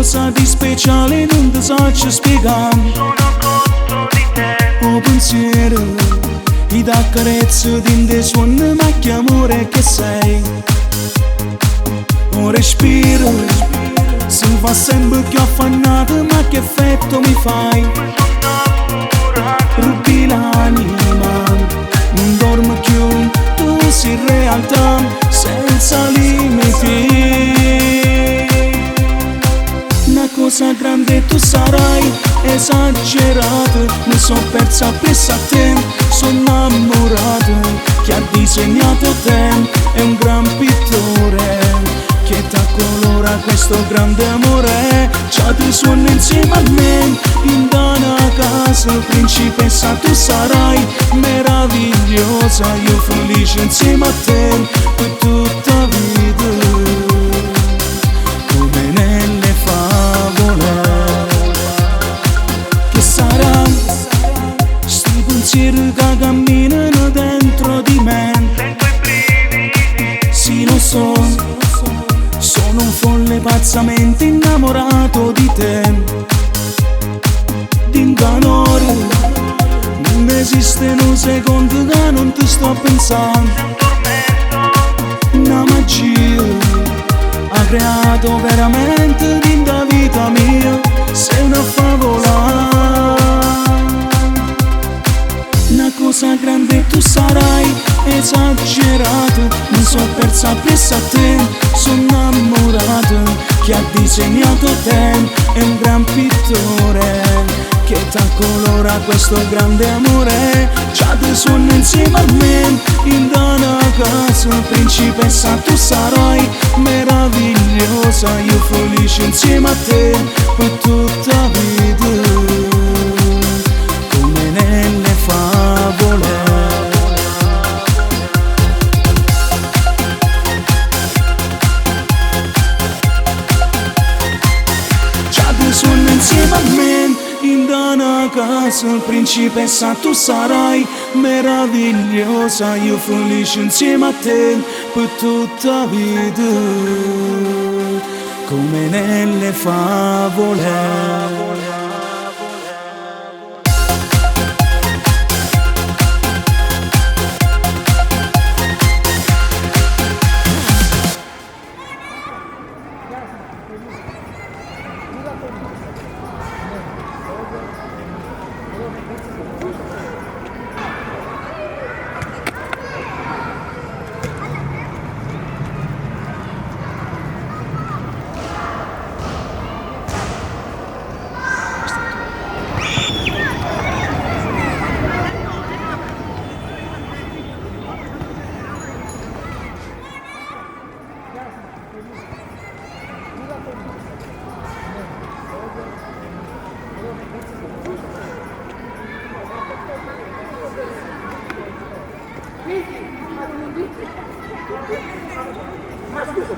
cosa di speciale non ti so spiegare. Sono contro di te. O pensiero, ti dà carezza di te suono, ma che amore che sei. O respiro, si fa sempre più affannato, ma che effetto mi fai. Mi sono innamorato. Rubi l'anima, non dormo più, tu sei in realtà senza limiti. Una cosa grande tu sarai, esagerata, mi sono persa presso a te, sono innamorato. Chi ha disegnato te è un gran pittore, che t'accolora questo grande amore. Già ti suono insieme a me, in una casa principessa tu sarai meravigliosa, io felice insieme a te per tutta la vita, come nelle favole. Che sarà sti pensieri che camminano dentro di me? Sento i brividi. Sì, lo so, sono un folle pazzamente innamorato di te. D'incanore, non esiste un secondo che non ti sto pensando. Sei un tormento. Una magia ha creato veramente la vita mia. Sei una favola, una cosa grande tu sarai, esagerato, mi sono persa presso a te, sono innamorato. Chi ha disegnato te è un gran pittore, che t'accolora questo grande amore. Già ti suono insieme a me, in una casa principessa tu sarai meravigliosa, io felice insieme a te per tutta la vita, come nelle favole. Sono insieme a me, in una casa principessa tu sarai meravigliosa, io felice insieme a te per tutta la vita, come nelle favole. Ma scusa,